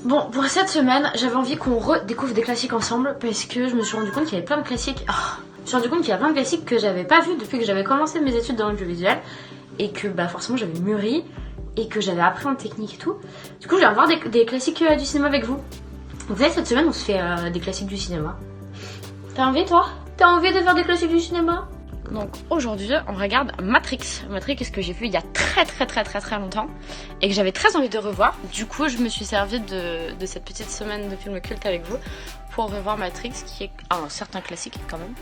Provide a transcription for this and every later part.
Bon, pour cette semaine, j'avais envie qu'on redécouvre des classiques ensemble parce que je me suis rendu compte qu'il y avait plein de classiques. Je me suis rendu compte qu'il y a plein de classiques que j'avais pas vu depuis que j'avais commencé mes études dans l'audiovisuel et que forcément j'avais mûri et que j'avais appris en technique et tout. Du coup, je vais voir des classiques du cinéma avec vous. Vous savez, cette semaine, on se fait des classiques du cinéma. T'as envie, toi? T'as envie de faire des classiques du cinéma? Donc aujourd'hui, on regarde Matrix. Matrix, ce que j'ai vu il y a très longtemps et que j'avais très envie de revoir. Du coup, je me suis servi de cette petite semaine de film culte avec vous pour revoir Matrix, qui est un certain classique quand même.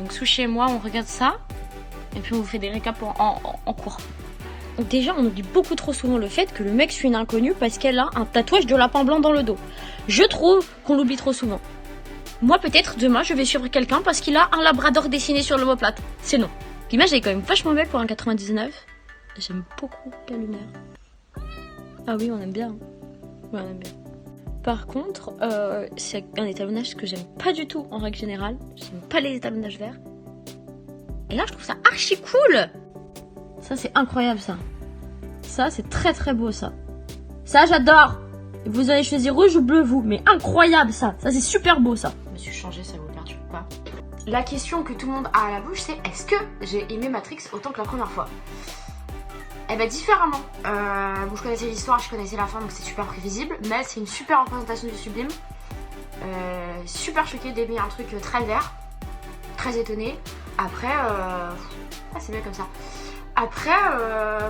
Donc sous chez moi, on regarde ça et puis on vous fait des récaps en cours. Donc déjà, on oublie beaucoup trop souvent le fait que le mec suit une inconnue parce qu'elle a un tatouage de lapin blanc dans le dos. Je trouve qu'on l'oublie trop souvent. Moi, peut-être, demain, je vais suivre quelqu'un parce qu'il a un labrador dessiné sur l'omoplate. C'est non. L'image, elle est quand même vachement belle pour un 99. J'aime beaucoup la lumière. Ah oui, on aime bien. Ouais, on aime bien. Par contre, c'est un étalonnage que j'aime pas du tout en règle générale. J'aime pas les étalonnages verts. Et là, je trouve ça archi cool. Ça, c'est incroyable, ça. Ça, c'est très beau, ça. Ça, j'adore. Vous allez choisir rouge ou bleu, vous. Mais incroyable, ça. Ça, c'est super beau, ça. Je me suis changée, ça vous perturbe pas. La question que tout le monde a à la bouche, c'est est-ce que j'ai aimé Matrix autant que la première fois? Eh ben, différemment. Bon, je connaissais l'histoire, je connaissais la fin, donc c'est super prévisible. Mais c'est une super représentation du sublime. Super choquée d'aimer un truc très vert. Très étonnée. Après, c'est bien comme ça. Après,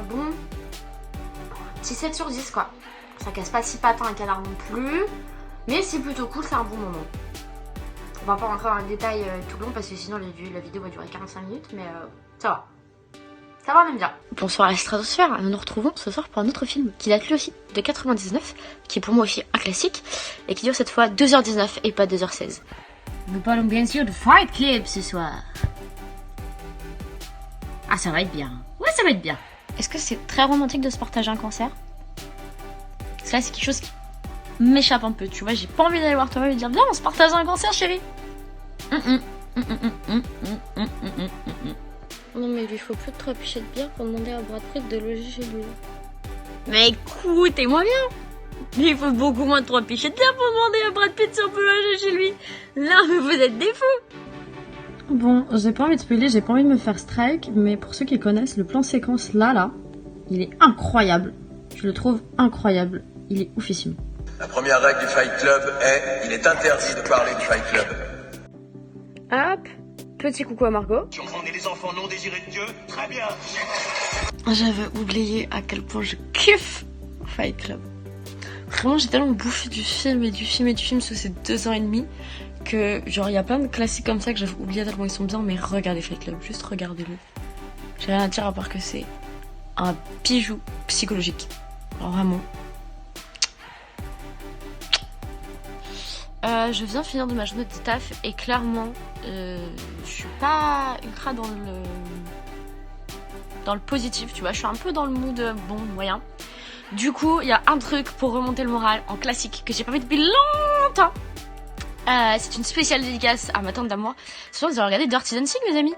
bon, petit 7 sur 10, quoi. Ça casse pas si patin un canard non plus, mais c'est plutôt cool, c'est un bon moment. On va pas rentrer dans le détail tout le long parce que sinon la vidéo va durer 45 minutes, mais ça va. Ça va, on aime bien. Bonsoir la stratosphère, nous nous retrouvons ce soir pour un autre film qui date lui aussi de 99, qui est pour moi aussi un classique, et qui dure cette fois 2h19 et pas 2h16. Nous parlons bien sûr de Fight Club ce soir. Ah, ça va être bien. Ouais, ça va être bien. Est-ce que c'est très romantique de se partager un cancer? Parce que là, c'est quelque chose qui m'échappe un peu, tu vois. J'ai pas envie d'aller voir toi et dire viens, on se partage un cancer, chérie. Non, mais il lui faut plus de 3 pichets de bière pour demander à Brad Pitt de loger chez lui. Mais écoutez-moi bien. Il faut beaucoup moins de 3 pichets de bière pour demander à Brad Pitt si on peut loger chez lui. Là, mais vous êtes des fous. Bon, j'ai pas envie de spoiler, j'ai pas envie de me faire strike, mais pour ceux qui connaissent, le plan séquence là, il est incroyable. Je le trouve incroyable. Il est oufissime. La première règle du Fight Club est il est interdit de parler du Fight Club. Hop, petit coucou à Margot. Si on prend les enfants non désirés de Dieu, très bien. J'avais oublié à quel point je kiffe Fight Club. Vraiment, j'ai tellement bouffé du film sous ces 2 ans et demi que genre il y a plein de classiques comme ça que j'avais oublié tellement ils sont bien, mais regardez Fight Club, juste regardez-le. J'ai rien à dire à part que c'est un bijou psychologique. Alors vraiment. Je viens finir de ma journée de taf et clairement je suis pas ultra dans le positif, tu vois, je suis un peu dans le mood bon, moyen. Du coup, il y a un truc pour remonter le moral en classique que j'ai pas fait depuis longtemps. C'est une spéciale dédicace à ma tante d'amour. Ce soir, vous allez regarder Dirty Dancing, mes amis.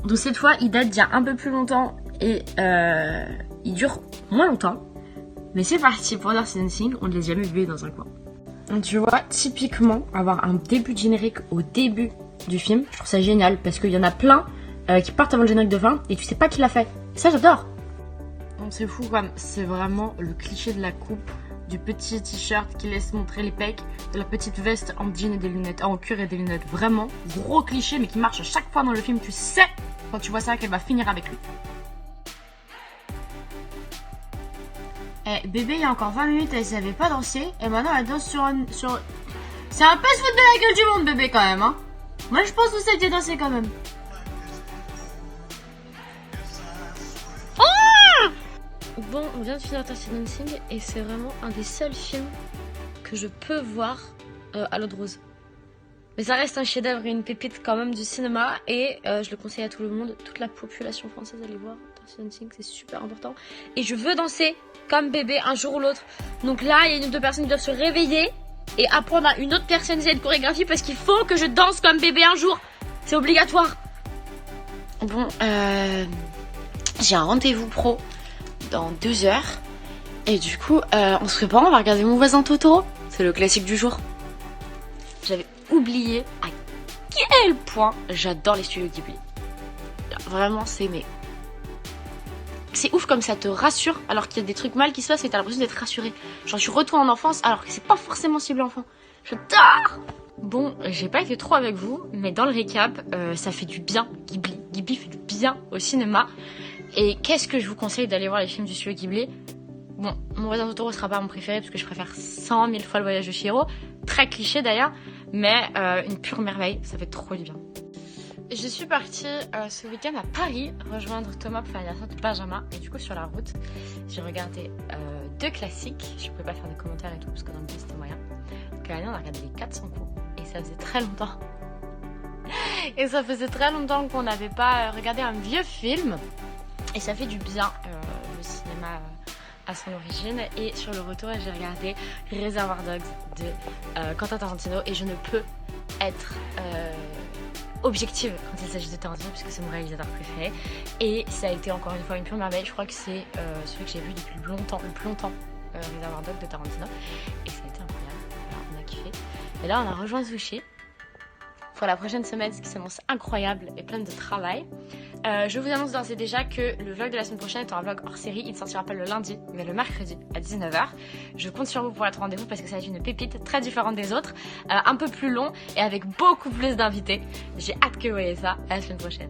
Donc cette fois, il date d'il y a un peu plus longtemps et il dure moins longtemps. Mais c'est parti pour Dirty Dancing, on ne les a jamais vus dans un coin. Donc tu vois, typiquement, avoir un début de générique au début du film, je trouve ça génial parce qu'il y en a plein qui partent avant le générique de fin et tu sais pas qui l'a fait. Et ça, j'adore. Donc c'est fou, quoi. C'est vraiment le cliché de la coupe, du petit t-shirt qui laisse montrer les pecs, de la petite veste en jean et des lunettes, en cuir et des lunettes. Vraiment gros cliché, mais qui marche à chaque fois dans le film. Tu sais, quand tu vois ça, qu'elle va finir avec lui. Bébé, il y a encore 20 minutes, elle savait pas danser. Et maintenant, elle danse sur... C'est un peu se foutre de la gueule du monde, bébé, quand même, hein. Moi, je pense que vous saviez danser, quand même. Ah! Bon, on vient de finir Dirty Dancing et c'est vraiment un des seuls films que je peux voir à l'eau de rose. Mais ça reste un chef-d'œuvre et une pépite quand même du cinéma et je le conseille à tout le monde, toute la population française, allez voir Dirty Dancing, c'est super important. Et je veux danser comme bébé un jour ou l'autre. Donc là, il y a une ou deux personnes qui doivent se réveiller et apprendre à une autre personne cette chorégraphie parce qu'il faut que je danse comme bébé un jour. C'est obligatoire. Bon, j'ai un rendez-vous pro dans 2 heures Et du coup, on se prépare, on va regarder Mon voisin Totoro. C'est le classique du jour. J'avais oublié à quel point j'adore les studios Ghibli. Vraiment, c'est ouf comme ça te rassure alors qu'il y a des trucs mal qui se passent et t'as l'impression d'être rassuré. Genre tu retournes en enfance alors que c'est pas forcément ciblé enfant. J'adore. Bon, j'ai pas été trop avec vous, mais dans le récap, ça fait du bien Ghibli. Ghibli fait du bien au cinéma. Et qu'est-ce que je vous conseille d'aller voir les films du studio Ghibli? Bon, Mon voisin Totoro sera pas mon préféré parce que je préfère 100 000 fois Le voyage de Chihiro. Très cliché d'ailleurs, mais une pure merveille, ça fait trop du bien. Je suis partie ce week-end à Paris rejoindre Thomas pour faire l'anniversaire de Benjamin. Et du coup, sur la route, j'ai regardé 2 classiques. Je pouvais pas faire des commentaires et tout parce que dans le bus c'était moyen. Donc l'année, on a regardé les 400 coups et ça faisait très longtemps. Et ça faisait très longtemps qu'on n'avait pas regardé un vieux film. Et ça fait du bien, le cinéma à son origine. Et sur le retour, j'ai regardé Reservoir Dogs de Quentin Tarantino. Et je ne peux être objective quand il s'agit de Tarantino puisque c'est mon réalisateur préféré. Et ça a été encore une fois une pure merveille. Je crois que c'est celui que j'ai vu depuis le plus longtemps, Reservoir Dogs de Tarantino. Et ça a été incroyable. Alors, on a kiffé. Et là, on a rejoint Sushi pour la prochaine semaine, ce qui s'annonce incroyable et plein de travail. Je vous annonce d'ores et déjà que le vlog de la semaine prochaine est un vlog hors série. Il ne sortira pas le lundi, mais le mercredi à 19h. Je compte sur vous pour être au rendez-vous parce que ça va être une pépite très différente des autres, un peu plus long et avec beaucoup plus d'invités. J'ai hâte que vous voyez ça. À la semaine prochaine.